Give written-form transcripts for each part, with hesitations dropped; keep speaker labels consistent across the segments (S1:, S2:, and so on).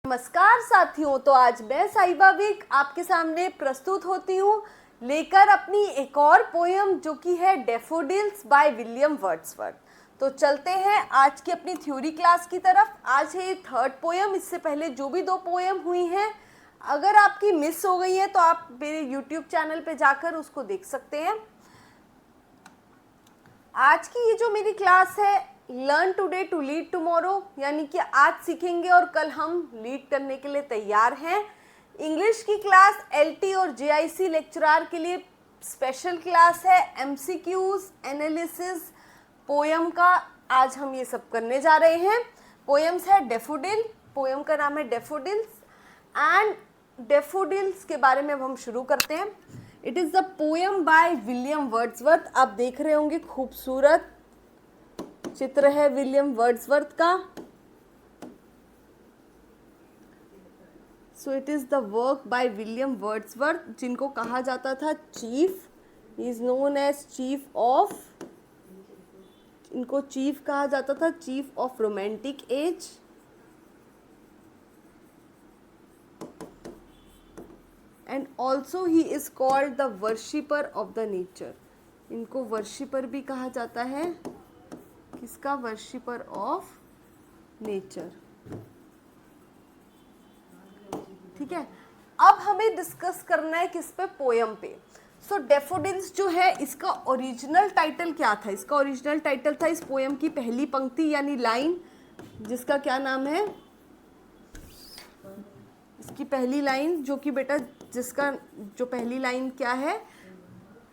S1: नमस्कार साथियों, तो आज मैं साहिबा विक आपके सामने प्रस्तुत होती हूँ लेकर अपनी एक और पोयम जो कि है डैफोडिल्स बाय विलियम वर्ड्सवर्थ। तो चलते हैं आज की अपनी थ्योरी क्लास की तरफ। आज है थर्ड पोयम। इससे पहले जो भी 2 पोयम हुई हैं, अगर आपकी मिस हो गई है तो आप मेरे यूट्यूब चैनल पे जाकर उसको देख सकते हैं। आज की ये जो मेरी क्लास है, learn today to lead tomorrow, यानी कि आज सीखेंगे और कल हम लीड करने के लिए तैयार हैं। इंग्लिश की क्लास एलटी और जेआईसी लेक्चरार के लिए स्पेशल क्लास है। एमसीक्यूज, एनालिसिस, पोयम का आज हम ये सब करने जा रहे हैं। पोयम्स है डेफोडिल, पोयम का नाम है डेफोडिल्स एंड डेफोडिल्स के बारे में अब हम शुरू करते हैं। It is the poem bye William Wordsworth. आप देख रहे होंगे खूबसूरत चित्र है विलियम वर्ड्सवर्थ का। So it is the work by William Wordsworth, जिनको कहा जाता था chief. He is known as chief of, इनको चीफ कहा जाता था, chief of romantic age. And also he is called the worshipper of the nature. इनको वर्शिपर भी कहा जाता है। किसका? Worshipper of nature. ठीक है, अब हमें डिस्कस करना है किस पे? पोयम पे। सो डेफोडिल्स जो है, इसका ओरिजिनल टाइटल क्या था? इसका ओरिजिनल टाइटल था इस पोयम की पहली पंक्ति यानी लाइन, जिसका क्या नाम है? इसकी पहली लाइन जो कि बेटा, जिसका जो पहली लाइन क्या है?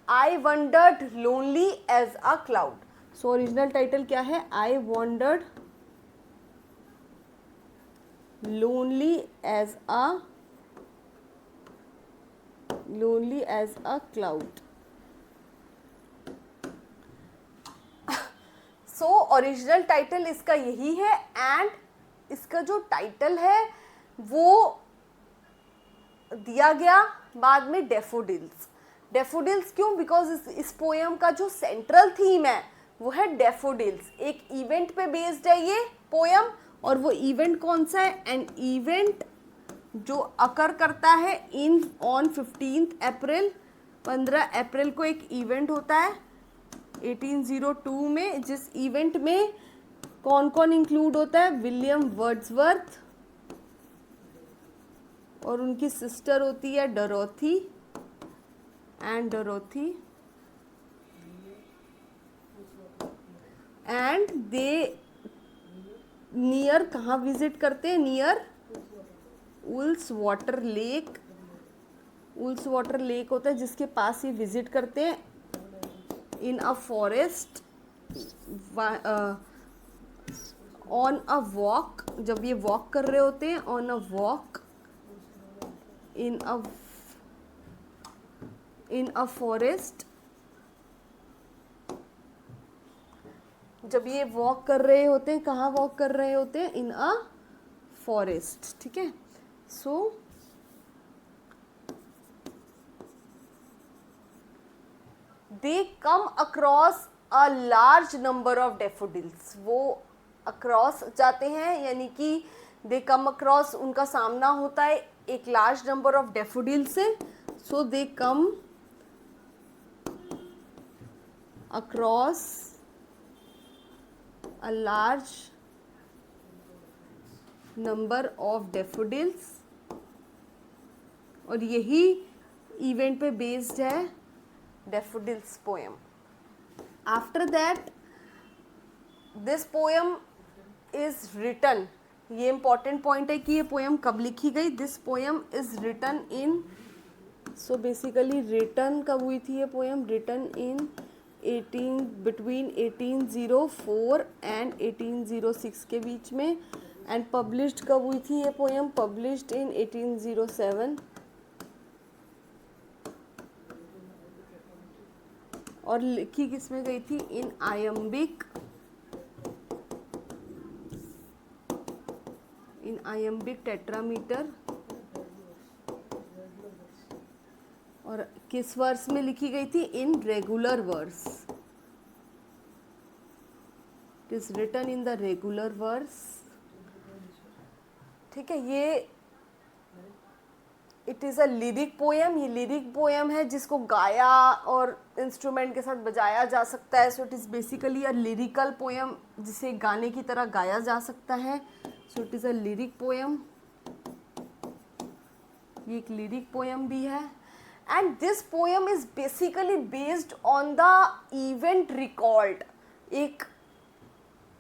S1: I wandered lonely as a cloud. So original title क्या है? I wandered lonely as a cloud. So original title इसका यही है। एंड इसका जो टाइटल है वो दिया गया बाद में डेफोडिल्स। डेफोडिल्स क्यों? बिकॉज इस पोयम का जो सेंट्रल थीम है वो है डेफोडिल्स। एक इवेंट पे बेस्ड है ये पोयम, और वो इवेंट कौन सा है? एन इवेंट जो अकर करता है ऑन 15 अप्रैल। 15 अप्रैल को एक इवेंट होता है 1802 में, जिस इवेंट में कौन कौन इंक्लूड होता है? विलियम वर्ड्सवर्थ और उनकी सिस्टर होती है डोरोथी। एंड दे नियर कहाँ विजिट करते हैं? Near Ullswater lake. Ullswater lake होता है जिसके पास ये विजिट करते हैं in a forest on a walk. जब ये वॉक कर रहे होते हैं, on a walk in a forest. जब ये वॉक कर रहे होते हैं, कहाँ वॉक कर रहे होते हैं? In a forest. ठीक है, so they come across a large number of daffodils. वो अक्रॉस जाते हैं, यानी कि दे कम अक्रॉस, उनका सामना होता है एक लार्ज नंबर ऑफ डेफोडिल से। So they come across a large number of daffodils, और यही इवेंट पे बेस्ड है daffodils poem. After that this poem is written. ये इंपॉर्टेंट पॉइंट है कि ये पोयम कब लिखी गई। This poem is written in, so basically written कब हुई थी ये poem? Written in between 1804 and 1806 के बीच में। एंड पब्लिश्ड कब हुई थी ये पोयम? Published in 1807। और लिखी किसमें गई थी? In iambic tetrameter. और किस वर्स में लिखी गई थी? In regular verse. It is written in the regular verse. ठीक है, ये it is a lyric poem. ये लिरिक पोएम है जिसको गाया और इंस्ट्रूमेंट के साथ बजाया जा सकता है। So it is basically a lyrical poem जिसे गाने की तरह गाया जा सकता है। So it is a lyric poem, ये एक लिरिक पोएम भी है। And this poem is basically based on the event recalled. एक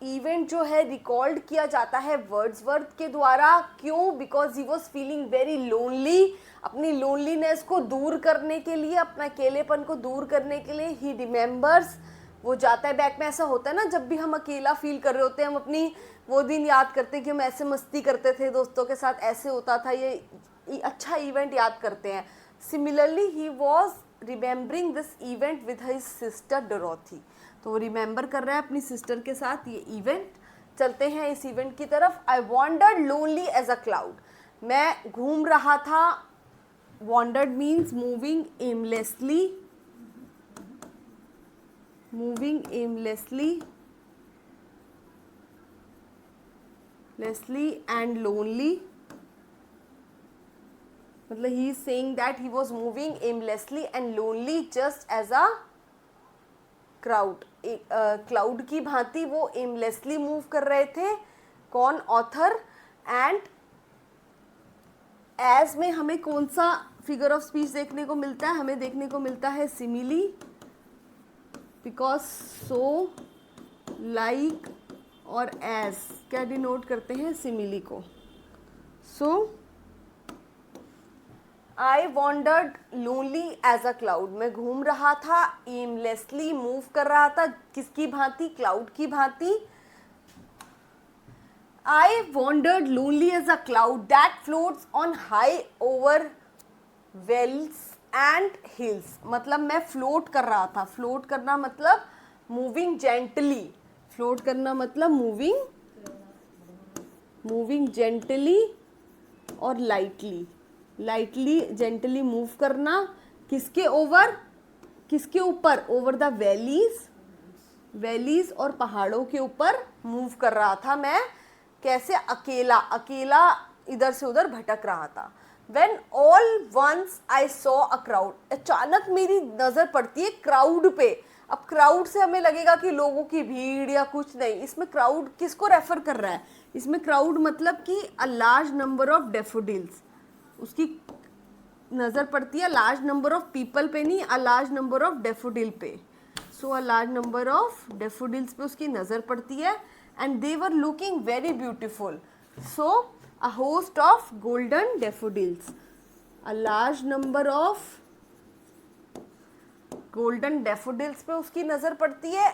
S1: इवेंट जो है रिकॉल्ड किया जाता है वर्ड्सवर्थ के द्वारा। क्यों? Because he was feeling very lonely. अपनी लोनलीनेस को दूर करने के लिए, अपना अकेलेपन को दूर करने के लिए ही रिमेंबर्स, वो जाता है बैक में। ऐसा होता है ना, जब भी हम अकेला फील कर रहे होते हैं, हम अपनी वो दिन याद करते हैं कि हम ऐसे मस्ती करते थे दोस्तों के साथ, ऐसे होता था, ये अच्छा इवेंट याद करते हैं। Similarly he was remembering this event with his sister Dorothy. तो वो रिमेंबर कर रहा है अपनी सिस्टर के साथ ये इवेंट। चलते हैं इस इवेंट की तरफ। I wandered lonely as a cloud. मैं घूम रहा था। Wandered means moving aimlessly, moving aimlessly, lessly and lonely. मतलब he is saying that he was moving aimlessly and lonely just as a crowd. Cloud की भांति वो एमलेसली मूव कर रहे थे। कौन? ऑथर। एंड एज में हमें कौन सा फिगर ऑफ स्पीच देखने को मिलता है? हमें देखने को मिलता है सिमिली, बिकॉज सो, लाइक और एज क्या डिनोट करते हैं? सिमिली को। So I wandered lonely as a cloud. मैं घूम रहा था, एमलेसली मूव कर रहा था। किसकी भांति? क्लाउड की भांति। I wandered lonely as a cloud that floats on high over vales and hills. मतलब मैं फ्लोट कर रहा था। फ्लोट करना मतलब मूविंग जेंटली। फ्लोट करना मतलब मूविंग जेंटली और लाइटली। लाइटली, जेंटली मूव करना। किसके ओवर? किसके ऊपर? ओवर द वैलीज, वैलीज और पहाड़ों के ऊपर मूव कर रहा था मैं। कैसे? अकेला। अकेला इधर से उधर भटक रहा था। When all once I saw a crowd, अचानक मेरी नजर पड़ती है क्राउड पे। अब क्राउड से हमें लगेगा कि लोगों की भीड़ या कुछ नहीं। इसमें क्राउड किसको रेफर कर रहा है? इसमें क्राउड मतलब कि अ लार्ज नंबर ऑफ डेफोडिल्स। उसकी नजर पड़ती है लार्ज नंबर ऑफ पीपल पे नहीं, a large number of daffodil पे। So a large number of daffodils पे उसकी नजर पड़ती है। And they were looking very beautiful. So a host of golden daffodils, a large number of golden daffodils पे उसकी नजर पड़ती है।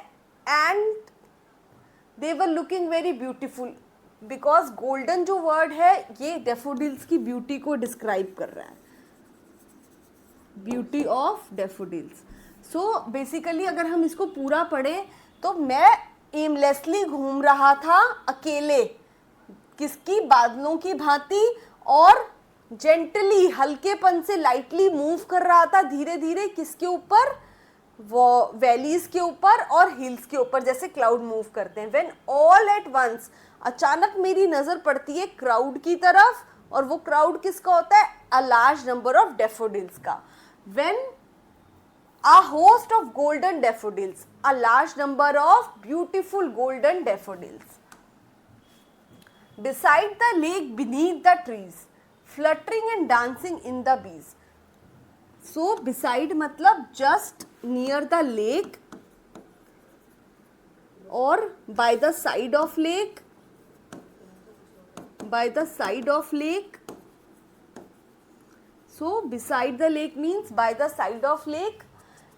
S1: and they were looking very beautiful because golden जो वर्ड है ये daffodils की ब्यूटी को डिस्क्राइब कर रहा है। Beauty of daffodils। So basically अगर हम इसको पूरा पढ़े तो मैं एमलेसली घूम रहा था अकेले। किसकी? बादलों की भांति। और जेंटली, हल्केपन से, लाइटली मूव कर रहा था धीरे धीरे। किसके ऊपर? वो वैलीज के ऊपर और हिल्स के ऊपर, जैसे क्लाउड मूव करते हैं। व्हेन ऑल एट वंस, अचानक मेरी नजर पड़ती है क्राउड की तरफ। और वो क्राउड किसका होता है? A large number of daffodils का। When a host of golden daffodils, a large number of beautiful golden daffodils beside the lake, beneath the trees, fluttering and dancing in the breeze. So beside मतलब just near the lake or by the side of lake, by the side of lake. So beside the lake means by the side of lake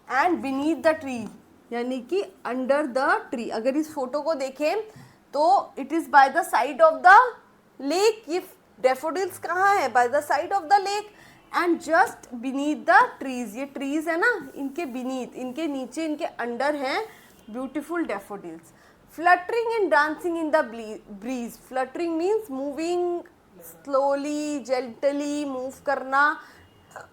S1: and beneath the tree, यानी कि under the tree। अगर इस photo को देखें तो it is by the side of the lake. ये daffodils कहाँ है? By the side of the lake and just beneath the trees. ये ट्रीज है ना, इनके बीनीथ, इनके नीचे, इनके अंडर हैं beautiful daffodils. Fluttering and dancing in the breeze. Fluttering means moving slowly, gently move करना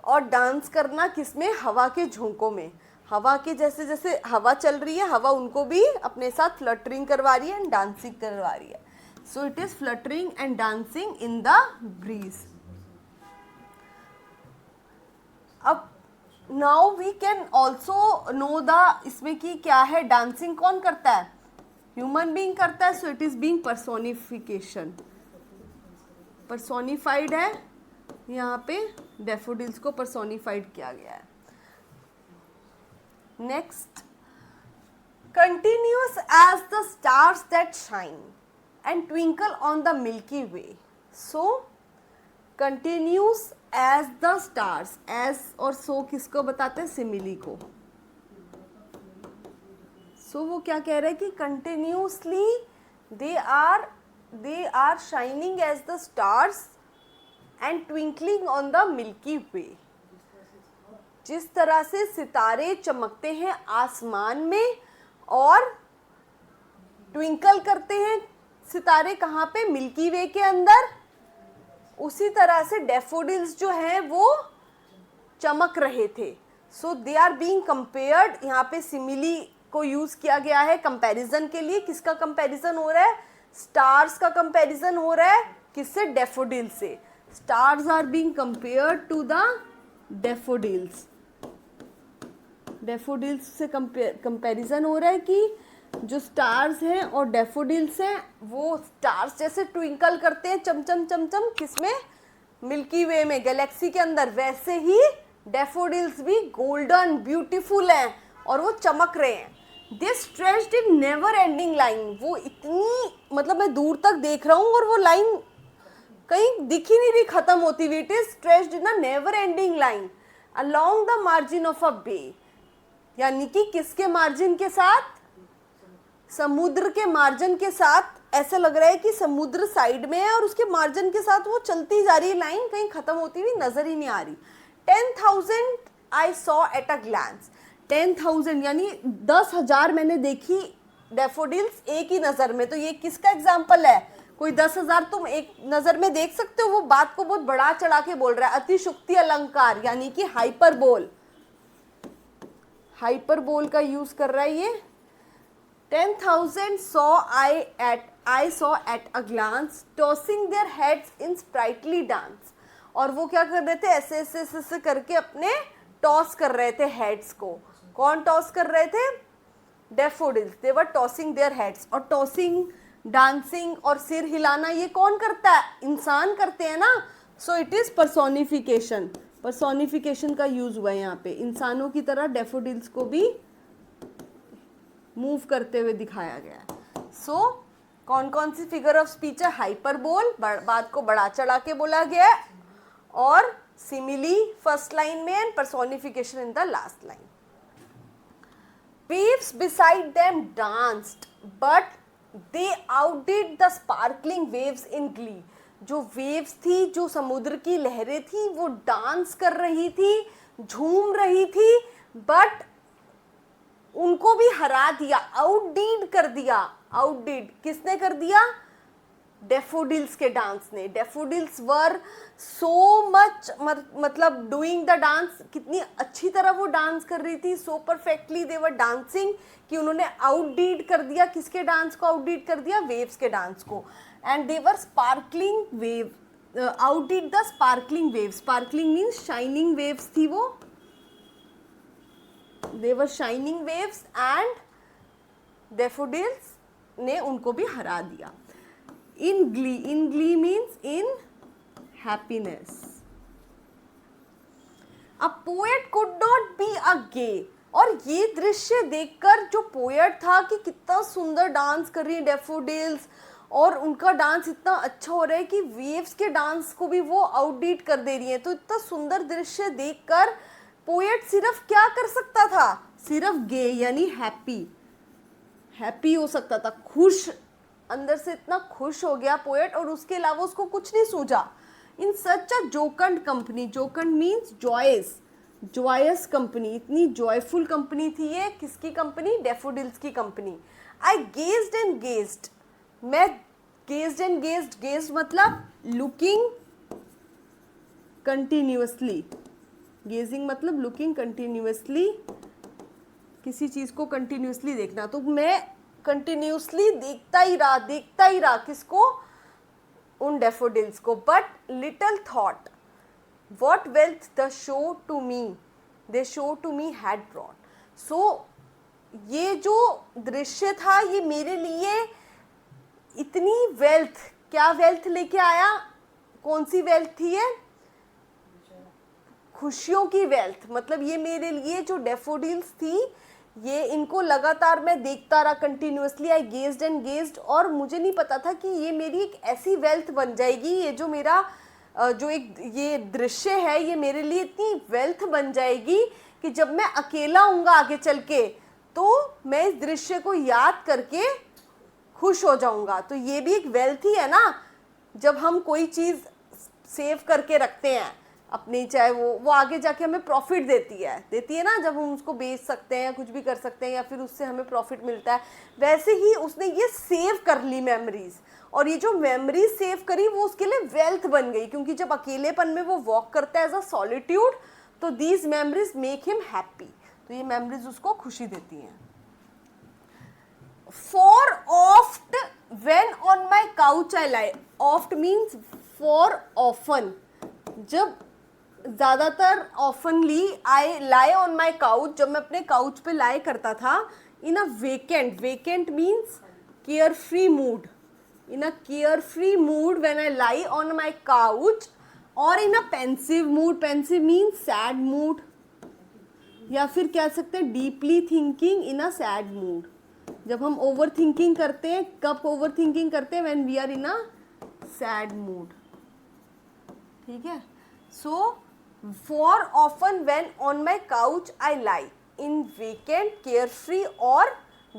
S1: और डांस करना। किसमें? हवा के झोंकों में। हवा के जैसे जैसे हवा चल रही है, हवा उनको भी अपने साथ फ्लटरिंग करवा रही है एंड डांसिंग करवा रही है। So it is fluttering and dancing in the breeze. अब now we can also know the इसमें कि क्या है, dancing कौन करता है, ह्यूमन बीइंग करता है. So it is being personification, personified है यहाँ पे, डैफोडिल्स को पर्सोनिफाइड किया गया है. Next, continuous as the stars that shine and twinkle on the milky way. So continuous as the stars, as और सो किसको बताते हैं, सिमिली को. सो वो क्या कह रहे हैं कि continuously they are shining as the stars and twinkling on the milky Way. जिस तरह से सितारे चमकते हैं आसमान में और ट्विंकल करते हैं सितारे कहाँ पे, मिल्की वे के अंदर, उसी तरह से डैफोडिल्स जो हैं वो चमक रहे थे. सो दे आर बीइंग कंपेयर्ड, यहाँ पे सिमिली को यूज किया गया है कंपैरिजन के लिए. किसका कंपैरिजन हो रहा है, स्टार्स का कंपैरिजन हो रहा है. किससे, डैफोडिल से. Stars are being compared to the daffodils. Daffodils से कंपैरिजन हो रहा है कि जो स्टार्स हैं और डैफोडिल्स हैं वो स्टार्स जैसे ट्विंकल करते हैं चमचम चमचम, किसमें, मिल्की वे में, गैलेक्सी के अंदर, वैसे ही डैफोडिल्स भी गोल्डन ब्यूटीफुल हैं और वो चमक रहे हैं. They stretched in never ending line. वो इतनी, मतलब मैं दूर तक देख रहा हूँ और वो लाइन कहीं दिख ही नहीं रही, खत्म होती हुई. It is stretched in a never ending line along the margin of a bay. यानी कि किसके मार्जिन के साथ, समुद्र के मार्जिन के साथ. ऐसा लग रहा है कि समुद्र साइड में है और उसके मार्जिन के साथ वो चलती जा रही है लाइन, कहीं खत्म होती हुई नजर ही नहीं आ रही. 10,000 I saw at a glance. 10,000 यानी 10,000 मैंने देखी डैफोडिल्स एक ही नजर में. तो ये किसका एग्जाम्पल है, कोई 10,000 तुम एक नजर में देख सकते हो. वो बात को बहुत बढ़ा चढ़ा के बोल रहा है. अतिशुक्ति अलंकार यानी कि हाइपरबोल, हाइपरबोल का यूज कर रहा है ये. 10,000 I saw at a glance tossing their heads in sprightly dance. और वो क्या कर रहे थे, ऐसे ऐसे ऐसे करके अपने टॉस कर रहे थे हेड्स को. कौन टॉस कर रहे थे, daffodils. They were tossing their heads. और टॉसिंग, डांसिंग और सिर हिलाना ये कौन करता है, इंसान करते हैं ना. सो इट इज पर्सोनिफिकेशन. पर्सोनिफिकेशन का यूज हुआ है यहाँ पे. इंसानों की तरह डैफोडिल्स को भी मूव करते हुए दिखाया गया है. सो कौन कौन सी फिगर ऑफ स्पीच है, हाइपरबोल, बात को बढ़ा चढ़ा के बोला गया है, और सिमिली फर्स्ट लाइन में and personification in the last line. waves beside them danced but they outdid the sparkling waves in glee. जो वेव्स थी, जो समुद्र की लहरें थी, वो डांस कर रही थी, झूम रही थी, बट उनको भी हरा दिया, आउटडीड कर दिया. आउटडीड किसने कर दिया, डैफोडिल्स के डांस ने. डैफोडिल्स वर सो मच, मतलब डूइंग द डांस, कितनी अच्छी तरह वो डांस कर रही थी, सो परफेक्टली दे वर डांसिंग, कि उन्होंने आउटडीड कर दिया. किसके डांस को आउटडीड कर दिया, वेव्स के डांस को. And they were sparkling wave, outdid the sparkling wave. Sparkling means shining waves थी वो. They were shining waves and daffodils ने उनको भी हरा दिया. In glee means in happiness. A poet could not be a gay. और ये दृश्य देखकर जो पोएट था कि कितना सुंदर डांस कर रही है डैफोडिल्स, और उनका डांस इतना अच्छा हो रहा है कि वेव्स के डांस को भी वो आउटडीड कर दे रही है. तो इतना सुंदर दृश्य देखकर पोएट सिर्फ क्या कर सकता था, सिर्फ गे यानी हैप्पी, हैप्पी हो सकता था, खुश, अंदर से इतना खुश हो गया पोएट, और उसके अलावा उसको कुछ नहीं सूझा. In such a jocund company, jocund means joyous, joyous company, इतनी जॉयफुल कंपनी थी ये. किसकी कंपनी, डैफोडिल्स की company. I gazed and gazed, मैं गेज्ड एंड गेज्ड, गेज्ड मतलब लुकिंग कंटिन्यूअसली, गेजिंग मतलब लुकिंग कंटिन्यूअसली, किसी चीज को कंटिन्यूअसली देखना. तो मैं कंटिन्यूसली देखता ही रहा किसको, उन डेफोडिल्स को. But little thought what wealth the show to me, they show to me had brought. So ये जो दृश्य था ये मेरे लिए इतनी वेल्थ, क्या वेल्थ लेके आया, कौन सी वेल्थ थी ये, खुशियों की वेल्थ. मतलब ये मेरे लिए जो डेफोडिल्स थी ये, इनको लगातार मैं देखता रहा continuously. I gazed and gazed, और मुझे नहीं पता था कि ये मेरी एक ऐसी वेल्थ बन जाएगी, ये जो मेरा जो एक ये दृश्य है ये मेरे लिए इतनी वेल्थ बन जाएगी कि जब मैं अकेला हूँगा आगे चल के तो मैं इस दृश्य को याद करके खुश हो जाऊँगा. तो ये भी एक वेल्थ ही है ना, जब हम कोई चीज़ सेव करके रखते हैं अपनी, चाहे वो आगे जाके हमें प्रॉफिट देती है ना, जब हम उसको बेच सकते हैं, कुछ भी कर सकते हैं, या फिर उससे हमें प्रॉफिट मिलता है. वैसे ही उसने ये सेव कर ली मेमोरीज, और ये जो मेमोरीज सेव करी वो उसके लिए वेल्थ बन गई, क्योंकि जब अकेलेपन में वो वॉक करता है एज अ सॉलिट्यूड, तो these memories make him happy. तो ये मेमोरीज उसको खुशी देती हैं. For oft when on my couch I lie. Oft means for often, जब ज़्यादातर ऑफनली आई लाई ऑन माई काउच, जब मैं अपने काउच पे लाई करता था. In a vacant means carefree mood. In a carefree mood when I lie on my couch, or in a pensive mood. Pensive means sad mood, या फिर कह सकते हैं deeply thinking in a sad mood. जब हम over thinking करते हैं, कब ओवर थिंकिंग करते हैं, when we are in a sad mood. ठीक है. So for often when on my couch I lie in vacant, carefree or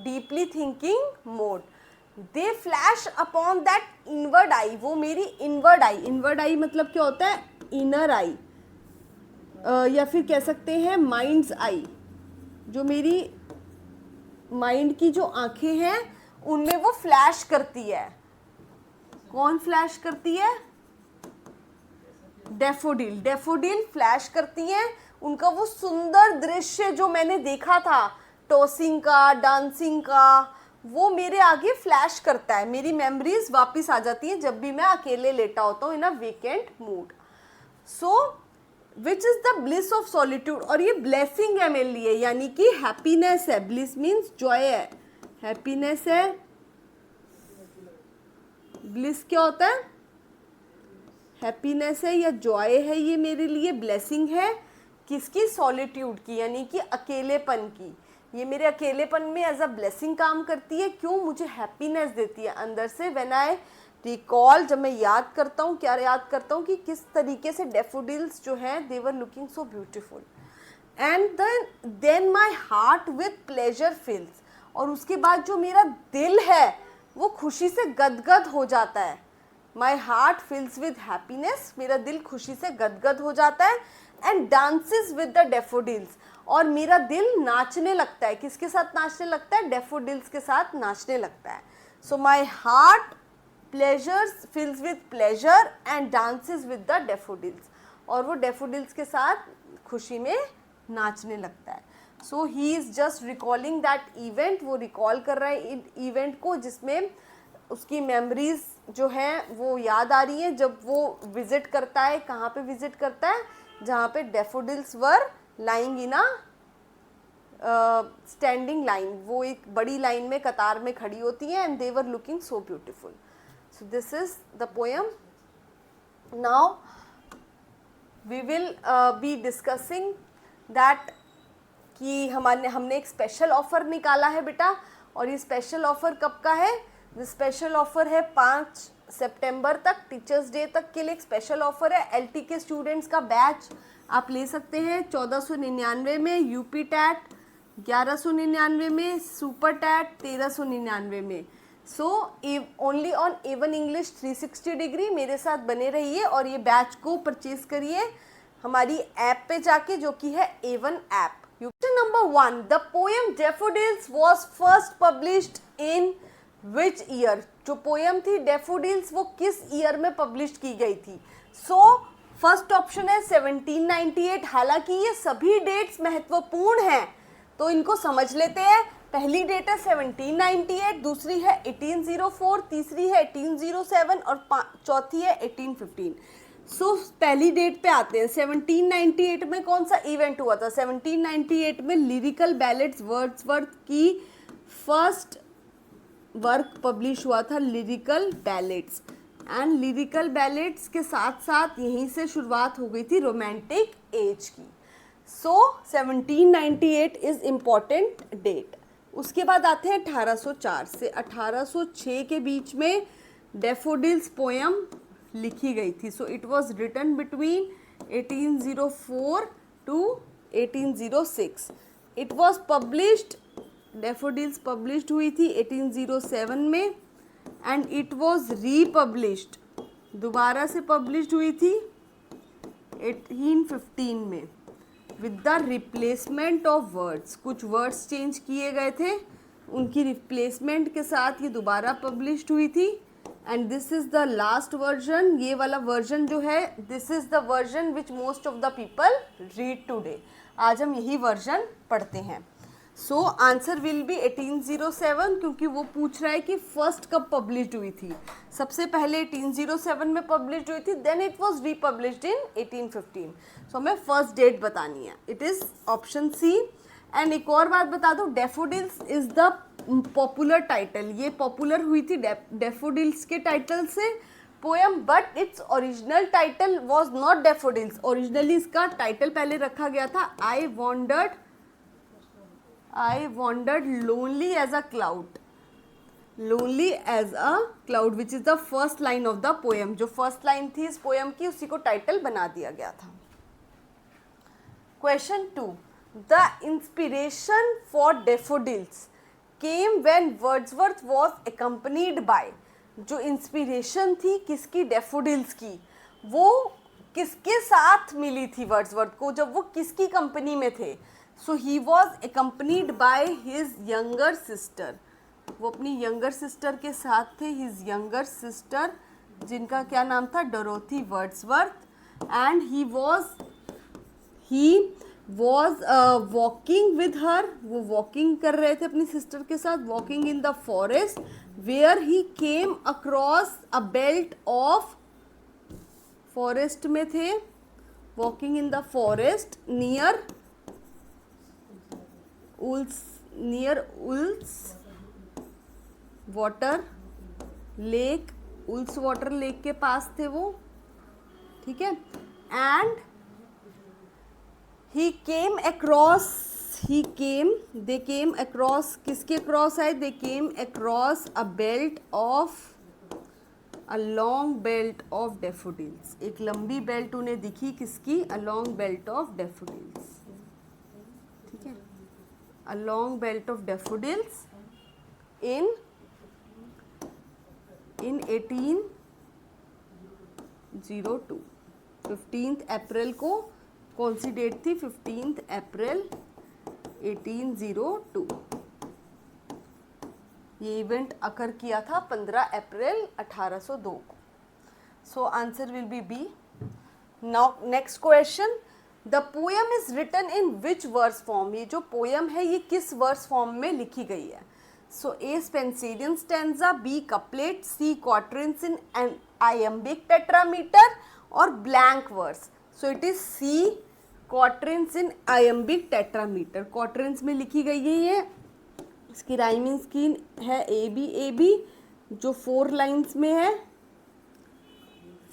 S1: deeply thinking mode. They flash upon that inward आई. वो मेरी inward आई मतलब क्या होता है, इनर आई, या फिर कह सकते हैं माइंड्स आई. जो मेरी माइंड की जो आंखें हैं उनमें वो फ्लैश करती है. कौन फ्लैश करती है, डेफोडिल फ्लैश करती हैं. उनका वो सुंदर दृश्य जो मैंने देखा था टॉसिंग का, डांसिंग का, वो मेरे आगे फ्लैश करता है. मेरी मेमोरीज वापस आ जाती हैं जब भी मैं अकेले लेटा होता हूँ in a vacant mood. So which is the bliss of solitude. और ये ब्लेसिंग है मेरे लिए, यानी कि हैप्पीनेस है. ब्लिस मीन्स जॉय है, हैप्पीनेस है. ब्लिस क्या होता है, हैप्पीनेस है या जॉय है. ये मेरे लिए ब्लेसिंग है. किसकी, सॉलिट्यूड की, यानी कि अकेलेपन की. ये मेरे अकेलेपन में एज अ ब्लेसिंग काम करती है. क्यों, मुझे हैप्पीनेस देती है अंदर से. व्हेन आई रिकॉल, जब मैं याद करता हूँ, क्या याद करता हूँ कि किस तरीके से डेफोडिल्स जो हैं they were looking so beautiful. And then my heart with pleasure fills. और उसके बाद जो मेरा दिल है वो खुशी से गदगद हो जाता है. माई हार्ट फिल्स विद हैप्पीनेस, मेरा दिल खुशी से गदगद हो जाता है. And dances with the daffodils, और मेरा दिल नाचने लगता है. किसके साथ नाचने लगता है, डेफोडिल्स के साथ नाचने लगता है. So my heart pleasures fills with pleasure and dances with the daffodils, और वो डेफोडिल्स के साथ खुशी में नाचने लगता है. So he is just recalling that event. वो रिकॉल कर रहा है इवेंट को जिसमें उसकी मेमोरीज जो हैं वो याद आ रही हैं जब वो विजिट करता है. कहाँ पे विजिट करता है, जहाँ पे daffodils were lying in a standing line. वो एक बड़ी लाइन में कतार में खड़ी होती हैं. And they were looking so beautiful. So this is the poem. Now we will be discussing that कि हमने एक स्पेशल ऑफर निकाला है बेटा. और ये स्पेशल ऑफर कब का है, ये स्पेशल ऑफर है 5 सितंबर तक, टीचर्स डे तक के लिए एक स्पेशल ऑफर है. एलटी के स्टूडेंट्स का बैच आप ले सकते हैं 1499 में, यूपी टैट 1199 में, सुपर टैट 1399 में. So only on A1 English 360 degree. मेरे साथ बने रहिए और ये बैच को परचेज करिए हमारी ऐप पे जाके, जो कि है A1 app. Question number 1, the poem daffodils was first published in which year. जो पोएम थी डेफोडिल्स वो किस ईयर में पब्लिश की गई थी. सो फर्स्ट ऑप्शन है 1798. हालांकि ये सभी डेट्स महत्वपूर्ण हैं तो इनको समझ लेते हैं. पहली डेट है 1798, दूसरी है 1804, तीसरी है 1807 और चौथी है 1815। सो पहली डेट पे आते हैं। 1798 में कौन सा इवेंट हुआ था? 1798 में लिरिकल बैलेट्स वर्ड्सवर्थ की फर्स्ट वर्क पब्लिश हुआ था, lyrical ballads. And lyrical ballads के साथ साथ यहीं से शुरुआत हो गई थी रोमांटिक एज की। सो 1798 इज इम्पॉर्टेंट डेट। उसके बाद आते हैं 1804 से 1806 के बीच में डैफोडिल्स पोयम लिखी गई थी। So it was written between 1804 to 1806। It was published, daffodils published हुई थी 1807 में एंड इट वॉज रीपब्लिश्ड, दोबारा से पब्लिश्ड हुई थी 1815 में with the replacement of words. कुछ वर्ड्स चेंज किए गए थे, उनकी रिप्लेसमेंट के साथ ये दोबारा पब्लिश्ड हुई थी। And this is the last version. ये वाला वर्जन जो है, this is the version which most of the people read today. आज हम यही वर्जन पढ़ते हैं। सो आंसर विल बी 1807, क्योंकि वो पूछ रहा है कि फर्स्ट कब पब्लिश्ड हुई थी। सबसे पहले 1807 में पब्लिश्ड हुई थी, then it was republished in 1815। So हमें फर्स्ट डेट बतानी है। It is option C. And एक और बात बता दो, daffodils is the popular title. ये पॉपुलर हुई थी डैफोडिल्स के टाइटल से poem, but it's original title was not daffodils. Originally इसका टाइटल पहले रखा गया था I wandered lonely as a cloud, lonely as a cloud, which is the first line of the poem। जो फर्स्ट लाइन थी इस poem की, उसी को टाइटल बना दिया गया था। Question 2, the inspiration for daffodils came when Wordsworth was accompanied by। जो इंस्पिरेशन थी किसकी? डैफोडिल्स की। वो किसके साथ मिली थी वर्ड्सवर्थ को, जब वो किसकी कंपनी में थे? So he was accompanied by his younger sister। वो अपनी यंगर सिस्टर के साथ थे, हिज यंगर सिस्टर, जिनका क्या नाम था? Dorothy Wordsworth. And he was walking with her. वो वॉकिंग कर रहे थे अपनी सिस्टर के साथ, walking in the forest, where he came across a belt of, forest में थे, walking in the forest near Ullswater lake. Ullswater lake के पास थे वो, ठीक है। एंड दे केम अक्रॉस, किसके अक्रॉस आए? They came across a long belt of daffodils. एक लंबी बेल्ट उन्हें दिखी, किसकी? अ लॉन्ग बेल्ट ऑफ डैफोडिल्स, ठीक है। A long belt of daffodils in 1802। 15 अप्रैल को कौन सी डेट थी? 15 अप्रैल 1802। ये इवेंट अकर किया था 15 अप्रैल 1802 को। So answer will be B. Now next question, the poem is written in which verse form. ये जो पोएम है ये किस वर्स फॉर्म में लिखी गई है? So A Spenserian stanza, B couplet, C quatrains in an iambic tetrameter और blank verse. So it is C quatrains in iambic tetrameter. Quatrains में लिखी गई है ये। इसकी राइमिंग स्कीम है ए बी, जो 4 लाइन्स में है।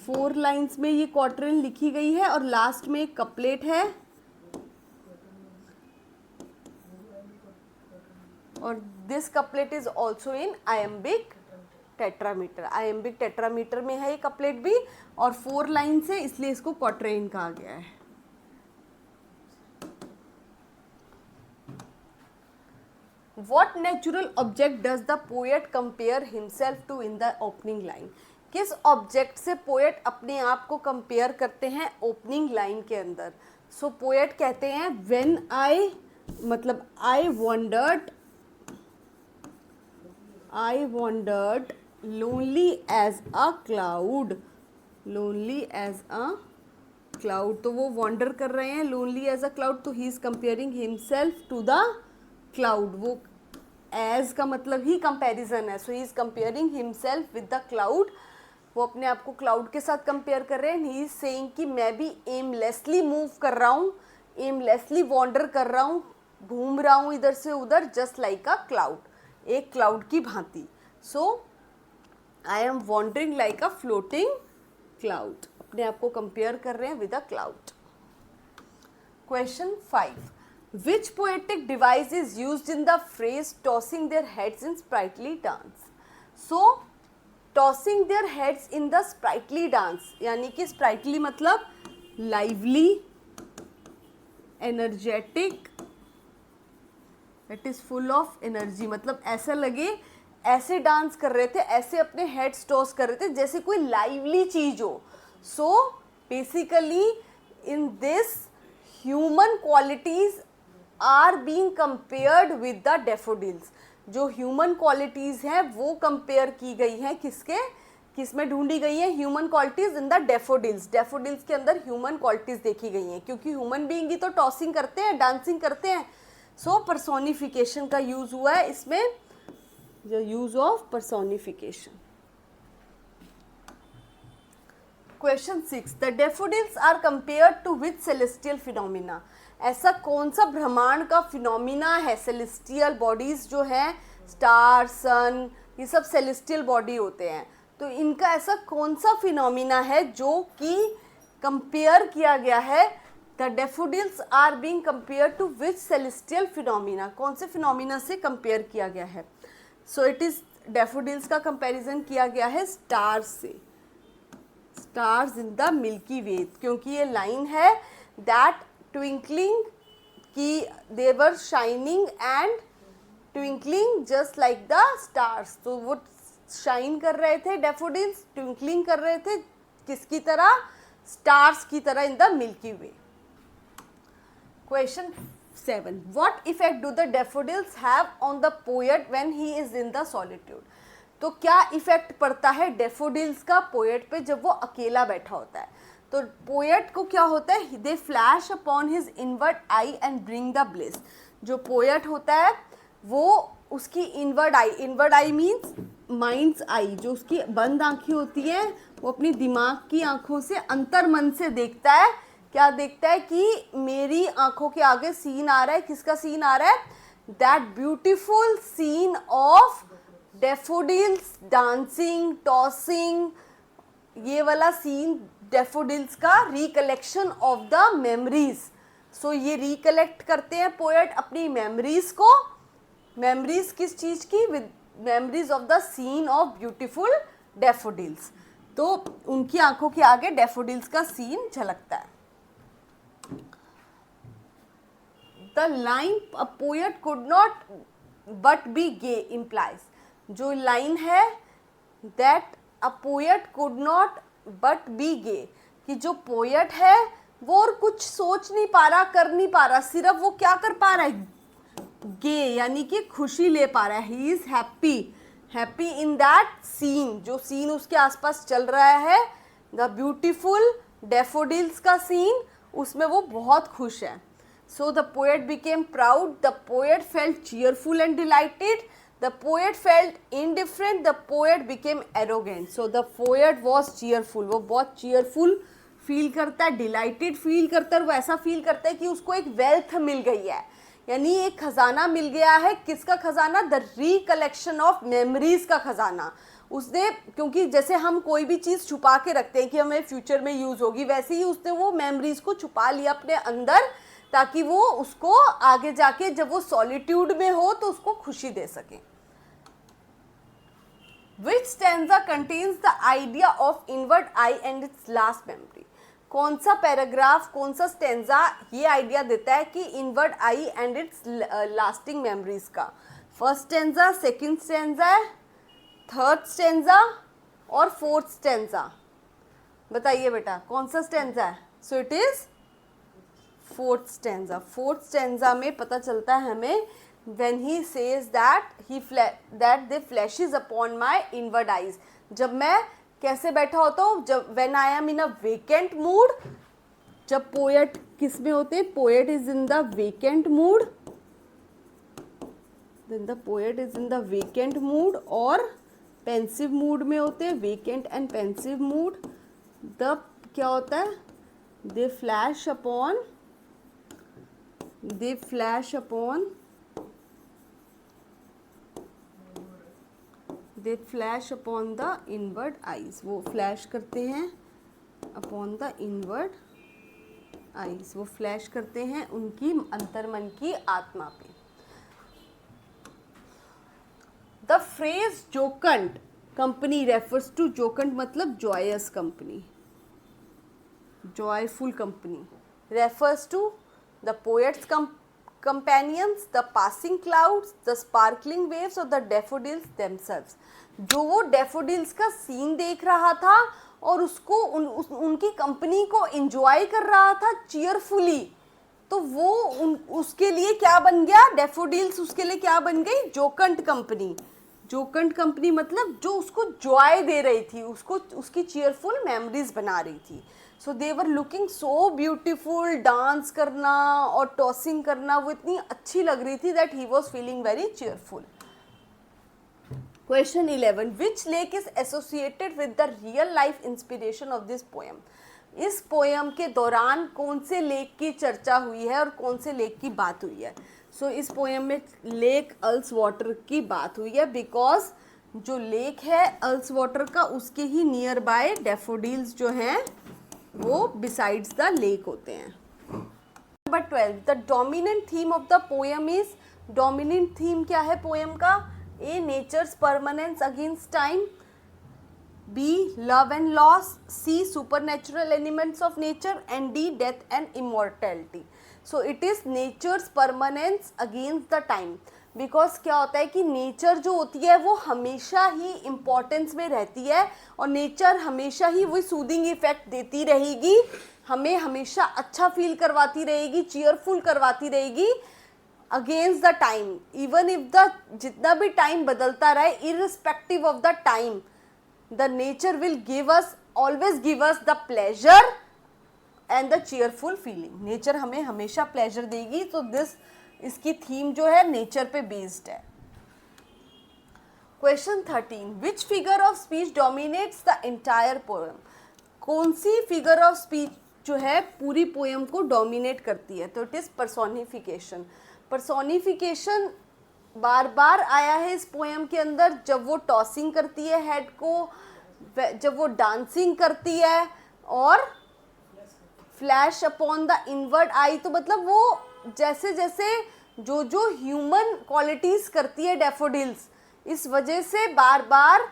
S1: 4 लाइन्स में ये क्वार्टरन लिखी गई है और लास्ट में एक कपलेट है। और this couplet is also in iambic tetrameter. Iambic tetrameter में है ये कपलेट भी, और 4 लाइन्स है, इसलिए इसको क्वार्टरन कहा गया है। What natural object does the poet compare himself to in the opening line? किस ऑब्जेक्ट से पोएट अपने आप को कंपेयर करते हैं ओपनिंग लाइन के अंदर? सो पोएट कहते हैं when I wandered lonely as a cloud. तो वो वॉन्डर कर रहे हैं लोनली एज अ क्लाउड, तो he is comparing himself to the cloud. वो एज का मतलब ही कंपैरिजन है, so he is comparing himself with the cloud. वो अपने आप को क्लाउड के साथ कंपेयर कर रहे हैं। ही इज सेइंग कि मैं भी एमलेसली मूव कर रहा हूँ, एमलेसली वॉन्डर कर रहा हूँ, घूम रहा हूँ इधर से उधर, जस्ट लाइक अ क्लाउड, एक क्लाउड की भांति। So I am wandering like a floating cloud, अपने आप को कंपेयर कर रहे हैं with a cloud. Question 5, which poetic device is used in the phrase tossing their heads in sprightly dance? So tossing their heads in the sprightly dance, यानी कि sprightly मतलब lively, energetic, it is full of energy, मतलब ऐसा लगे ऐसे dance कर रहे थे, ऐसे अपने हेड्स टॉस कर रहे थे जैसे कोई लाइवली चीज हो। So basically in this human qualities are being compared with the daffodils. जो ह्यूमन क्वालिटीज हैं वो कंपेयर की गई हैं किसके, किसमें ढूंढी गई है, human qualities in the daffodils. Daffodils के अंदर ह्यूमन क्वालिटीज देखी गई हैं, क्योंकि ह्यूमन बीइंग ही तो टॉसिंग करते हैं, डांसिंग करते हैं। सो पर्सोनिफिकेशन का यूज हुआ है इसमें, the use of personification. Question 6, the daffodils are compared to which celestial phenomena? ऐसा कौन सा ब्रह्मांड का फिनोमिना है? सेलेस्टियल बॉडीज जो है, स्टार, सन, ये सब सेलेस्टियल बॉडी होते हैं, तो इनका ऐसा कौन सा फिनोमिना है जो कि कंपेयर किया गया है? The daffodils are being compare to which celestial phenomena, कौन से फिनोमिना से कंपेयर किया गया है? सो इट इज डैफोडिल्स का कंपैरिजन किया गया है स्टार्स से, stars in the milky Way, क्योंकि ये लाइन है दैट ट्विंकलिंग की they were shining and twinkling just like the stars. तो वो शाइन कर रहे थे डैफोडिल्स, ट्विंकलिंग कर रहे थे किसकी तरह? स्टार्स की तरह इन the milky way. Question 7, what effect do the daffodils have on the poet when he is in the solitude? तो क्या इफेक्ट पड़ता है डैफोडिल्स का पोएट पे जब वो अकेला बैठा होता है? तो पोएट को क्या होता है? They flash upon his inward eye and bring the bliss. जो पोएट होता है वो उसकी इनवर्ड आई मीन्स माइंड्स आई, जो उसकी बंद आंखें होती हैं, वो अपनी दिमाग की आंखों से अंतर मन से देखता है। क्या देखता है? कि मेरी आंखों के आगे सीन आ रहा है, किसका सीन आ रहा है? That beautiful scene of daffodils dancing, tossing, ये वाला सीन डैफोडिल्स का recollection of the memories. So ये रिकलेक्ट करते हैं पोएट अपनी मेमोरीज को, मेमोरीज किस चीज की? With memories of the scene of beautiful daffodils. तो उनकी आंखों के आगे डैफोडिल्स का सीन झलकता है। The line a poet could not but be gay implies, जो लाइन है that a poet could not but be gay, कि जो पोएट है वो और कुछ सोच नहीं पा रहा, कर नहीं पा रहा, सिर्फ वो क्या कर पा रहा है? गे, यानी कि खुशी ले पा रहा है। He is happy, happy in that scene, जो सीन उसके आसपास चल रहा है, द ब्यूटीफुल डैफोडिल्स का सीन, उसमें वो बहुत खुश है। So the poet became proud, the poet felt cheerful and delighted, the poet felt indifferent, the poet became arrogant. So the poet was cheerful, वो बहुत cheerful फील करता है, डिलाइटेड फील करता है, वो ऐसा फील करता है कि उसको एक वेल्थ मिल गई है, यानी एक खजाना मिल गया है। किसका खजाना? द रिकलेक्शन ऑफ मेमोरीज का खजाना। उसने, क्योंकि जैसे हम कोई भी चीज़ छुपा के रखते हैं कि हमें फ्यूचर में यूज़ होगी, वैसे ही उसने वो मेमोरीज को छुपा लिया अपने अंदर, ताकि वो उसको आगे जाके जब वो सॉलिट्यूड में हो तो उसको खुशी दे सके। Which stanza contains the idea of inward eye and its last memory? कौन सा पैराग्राफ, कौन सा स्टेंजा ये आइडिया देता है कि inward eye and its lasting memories का? First stanza, second stanza, third stanza और फोर्थ स्टेंजा? बताइए बेटा कौन सा स्टेंजा है? So it is fourth stanza. Fourth stanza में पता चलता है हमें when he says that they flashes upon my inward eyes, जब मैं कैसे बैठा होता हूँ, जब when I am in a vacant mood, जब पोएट किस में होते हैं? Poet is in the vacant mood, then the poet is in the vacant mood और पेंसिव मूड में होते हैं, vacant and pensive mood. The क्या होता है, they flash upon the inward eyes, वो फ्लैश करते हैं अपॉन द इनवर्ड आईज, वो फ्लैश करते हैं उनकी अंतर्मन की आत्मा पे। The phrase jocund company refers to, jocund मतलब joyous company, joyful company, refers to the poet's companions, the passing clouds, the sparkling waves और the daffodils themselves। जो वो daffodils का सीन देख रहा था और उसको उनकी कंपनी को एंजॉय कर रहा था चीयरफुली, तो वो उसके लिए क्या बन गया, daffodils उसके लिए क्या बन गई, जोकंट कंपनी। जोकंट कंपनी मतलब जो उसको जॉय दे रही थी, उसको उसकी चीयरफुल मेमोरीज बना रही थी। So they were looking so beautiful, dance करना और टॉसिंग करना वो इतनी अच्छी लग रही थी that he was feeling very cheerful. Question 11, which lake is associated with the real life inspiration of this poem. इस पोएम के दौरान कौन से लेक की चर्चा हुई है और कौन से लेक की बात हुई है। सो इस पोएम में लेक अल्स वाटर की बात हुई है, बिकॉज जो लेक है अल्स वाटर का उसके ही नियर बाय डैफोडिल्स जो हैं वो बिसाइड्स द लेक होते हैं। Number 12, the dominant theme of the poem is, dominant theme क्या है पोएम का, A nature's permanence against time, B love and loss, C supernatural elements of nature and D death and immortality. So it is nature's permanence against the time, because क्या होता है कि nature जो होती है वो हमेशा ही इम्पोर्टेंस में रहती है और नेचर हमेशा ही वही सूदिंग इफेक्ट देती रहेगी, हमें हमेशा अच्छा फील करवाती रहेगी, चीयरफुल करवाती रहेगी against the time. Even if the जितना भी टाइम बदलता रहे, irrespective of the time, the nature will give us, always give us the pleasure and the cheerful feeling. Nature हमें हमेशा प्लेजर देगी, तो दिस इसकी थीम जो है नेचर पे बेस्ड है। Question 13, which figure of speech dominates the entire poem. कौन सी फिगर ऑफ स्पीच जो है पूरी पोएम को डोमिनेट करती है, तो इट इज पर्सोनिफिकेशन। पर्सोनिफिकेशन बार बार आया है इस पोएम के अंदर, जब वो टॉसिंग करती है हेड को, जब वो डांसिंग करती है और फ्लैश अपॉन द इनवर्ड आई, तो मतलब वो जैसे जैसे जो जो ह्यूमन क्वालिटीज करती है डैफोडिल्स, इस वजह से बार बार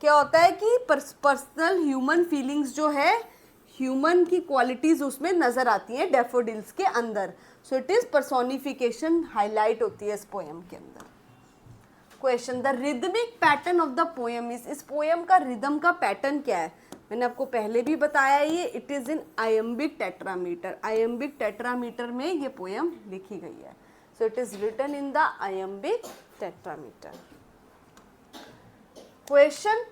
S1: क्या होता है कि पर्सनल ह्यूमन फीलिंग्स जो है, ह्यूमन की क्वालिटीज उसमें नजर आती हैं डैफोडिल्स के अंदर। So it is personification highlight होती है इस पोएम के अंदर। Question, the rhythmic pattern of the poem is, इस पोएम का रिदम का पैटर्न क्या है, मैंने आपको पहले भी बताया ये, it is in iambic tetrameter. Iambic tetrameter में ये पोएम लिखी गई है, so it is written in the iambic tetrameter. Question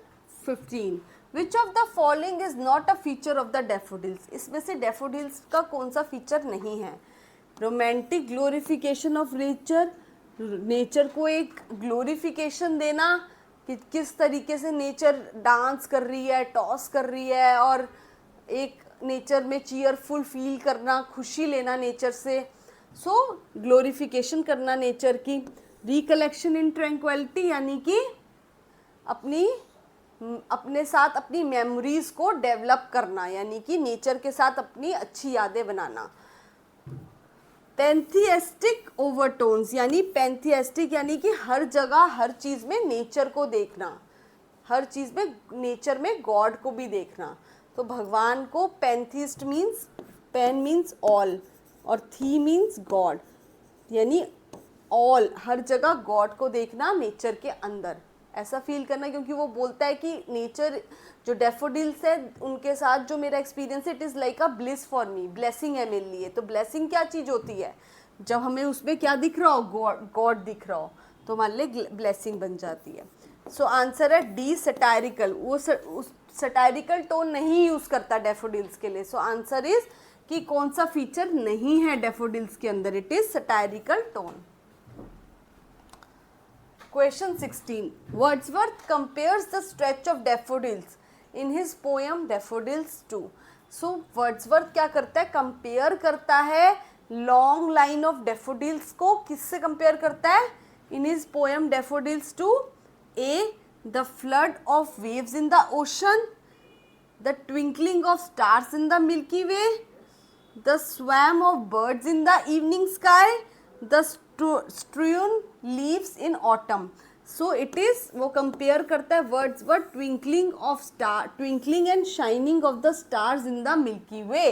S1: 15, which of the following is not a feature of the daffodils. इसमें से डैफोडिल्स का कौन सा फीचर नहीं है। Romantic glorification of nature, nature को एक ग्लोरिफिकेशन देना कि किस तरीके से नेचर डांस कर रही है, टॉस कर रही है, और एक नेचर में चीयरफुल फील करना, खुशी लेना नेचर से, सो ग्लोरिफिकेशन करना नेचर की। रिकलेक्शन इन ट्रैंक्विलिटी, यानी कि अपने साथ अपनी मेमोरीज को डेवलप करना, यानी कि नेचर के साथ अपनी अच्छी यादें बनाना। पैंथियस्टिक ओवरटोन्स, यानी पैंथियस्टिक यानी कि हर जगह हर चीज में नेचर को देखना, हर चीज में नेचर में गॉड को भी देखना। तो भगवान को pantheist means, pan means all और थी मीन्स गॉड, यानी ऑल, हर जगह गॉड को देखना नेचर के अंदर, ऐसा फील करना। क्योंकि वो बोलता है कि नेचर जो डैफोडिल्स है उनके साथ जो मेरा एक्सपीरियंस है, it is like a bliss for me, blessing है मेरे लिए। तो ब्लेसिंग क्या चीज़ होती है, जब हमें उसमें क्या दिख रहा हो, गॉड दिख रहा हो, तो हमारे लिए ब्लेसिंग बन जाती है। सो आंसर है डी, सटायरिकल। वो सटायरिकल टोन नहीं यूज़ करता डैफोडिल्स के लिए। सो आंसर इज कि कौन सा फीचर नहीं है डैफोडिल्स के अंदर, it is satirical tone. Question 16. Wordsworth compares the stretch of daffodils in his poem Daffodils 2. So Wordsworth क्या करता है, कंपेयर करता है लॉन्ग लाइन ऑफ डेफोडिल्स को, किससे कंपेयर करता है, in his poem daffodils 2. A, the flood of waves in the ocean, the twinkling of stars in the milky way, the swarm of birds in the evening sky, the strewn leaves in autumn. So it is, वो compare करता है Wordsworth twinkling and shining of the stars in the milky way.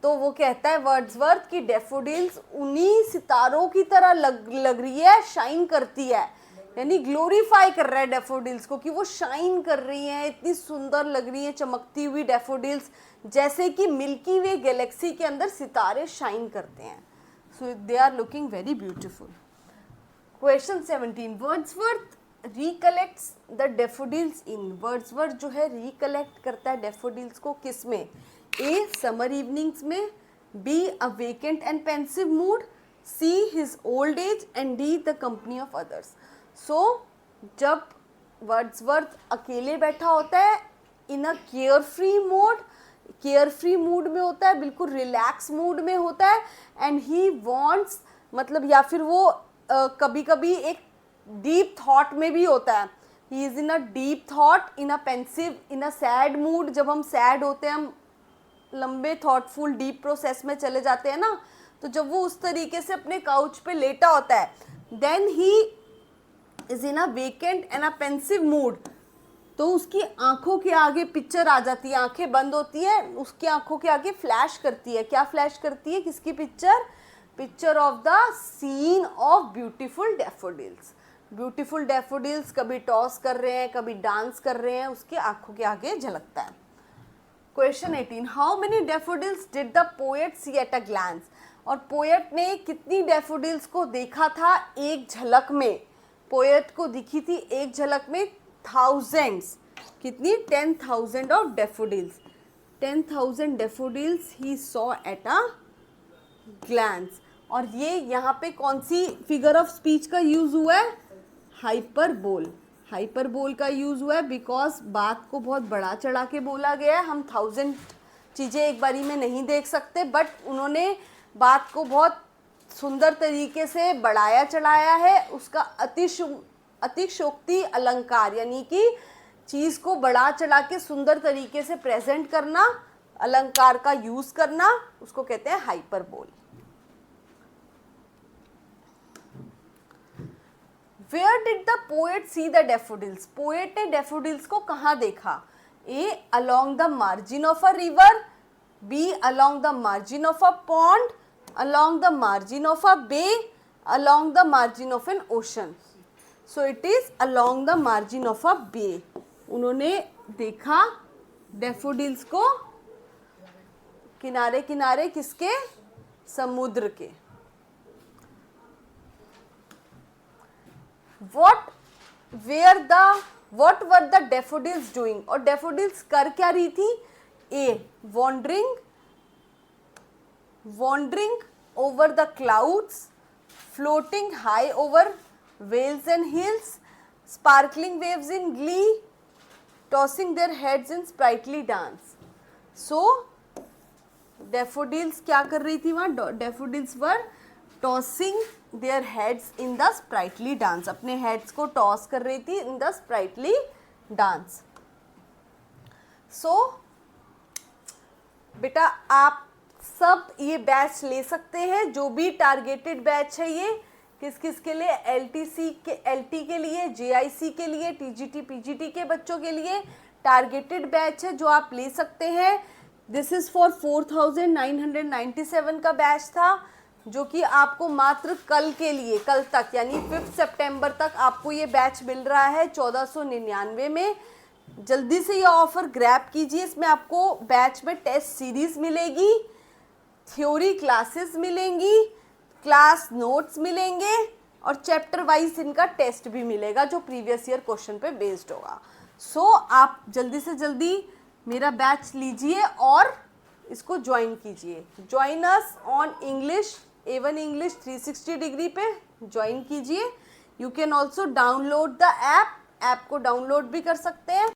S1: तो वो कहता है Wordsworth की daffodils उन्हीं सितारों की तरह लग रही है, शाइन करती है, यानी ग्लोरीफाई कर रहा है डेफोडिल्स को कि वो शाइन कर रही हैं, इतनी सुंदर लग रही हैं चमकती हुई डेफोडिल्स, जैसे कि मिल्की वे गैलेक्सी के अंदर सितारे शाइन करते हैं. So they are looking very beautiful. Question 17. Wordsworth recollects the daffodils in. Wordsworth जो है recollect करता है daffodils को किस में? A. Summer evenings में, B. A vacant and pensive mood, C. His old age, and D. The company of others. So जब Wordsworth अकेले बैठा होता है in a carefree mode, carefree mood में होता है, बिल्कुल रिलैक्स मूड में होता है, एंड ही वांट्स, मतलब या फिर वो कभी कभी एक डीप थॉट में भी होता है. ही is in a deep thought, in a pensive, in a sad mood. जब हम सैड होते हैं, हम लंबे थॉटफुल डीप प्रोसेस में चले जाते हैं ना, तो जब वो उस तरीके से अपने काउच पे लेटा होता है, then he is in a vacant and a pensive mood. तो उसकी आंखों के आगे पिक्चर आ जाती है, आंखें बंद होती है, उसकी आंखों के आगे फ्लैश करती है. क्या फ्लैश करती है, किसकी picture, picture of the scene of beautiful daffodils. Beautiful daffodils कभी टॉस कर रहे हैं, कभी डांस कर रहे हैं, उसकी आंखों के आगे झलकता है. Question 18. How many daffodils did the poet see at a glance. और पोएट ने कितनी डेफोडिल्स को देखा था एक झलक में. पोएट को दिखी थी एक झलक में थाउजेंड्स, कितनी, 10,000 of daffodils. 10,000 daffodils he saw at a glance. और ये यहाँ पे कौन सी फिगर ऑफ स्पीच का यूज हुआ है, हाइपरबोल. हाइपरबोल का यूज हुआ है बिकॉज बात को बहुत बड़ा चढ़ा के बोला गया है. हम 1000 चीज़ें एक बारी में नहीं देख सकते, बट उन्होंने बात को बहुत सुंदर तरीके से बढ़ाया चढ़ाया है. उसका अतिशयोक्ति अलंकार, यानी कि चीज़ को बढ़ा चढ़ा के सुंदर तरीके से प्रेजेंट करना, अलंकार का यूज करना, उसको कहते हैं hyperbole. Where did the poet see the daffodils. Poet ने डेफोडिल्स को कहाँ देखा. A, along the margin of a river, B, along the margin of a pond, along the margin of a bay, along the margin of an ocean. So it is along the margin of a bay. उन्होंने देखा daffodils को किनारे किनारे किसके, समुद्र के. what were the daffodils doing. और daffodils कर क्या रही थी. ए, wandering over the clouds, floating high over vales and hills, sparkling waves in glee, tossing their heads in sprightly dance. So daffodils क्या कर रही थी वहाँ, daffodils were tossing their heads in the sprightly dance. अपने heads को toss कर रही थी in the sprightly dance. So बेटा आप सब ये बैच ले सकते हैं, जो भी टारगेटेड बैच है ये किस किस के लिए, LTC के, LT के लिए, JIC के लिए, TGT PGT के बच्चों के लिए टारगेटेड बैच है जो आप ले सकते हैं. दिस इज़ फॉर 4997 का बैच था, जो कि आपको मात्र कल के लिए, कल तक यानी 5 सितंबर तक आपको ये बैच मिल रहा है 1499 में. जल्दी से ये ऑफर ग्रैब कीजिए. इसमें आपको बैच में टेस्ट सीरीज़ मिलेगी, थ्योरी क्लासेस मिलेंगी, क्लास नोट्स मिलेंगे और चैप्टर वाइज इनका टेस्ट भी मिलेगा जो प्रीवियस ईयर क्वेश्चन पे बेस्ड होगा. सो आप जल्दी से जल्दी मेरा बैच लीजिए और इसको ज्वाइन कीजिए. Join us on English, A1 English 360 degree पे ज्वाइन कीजिए. You can also download the app, app को डाउनलोड भी कर सकते हैं।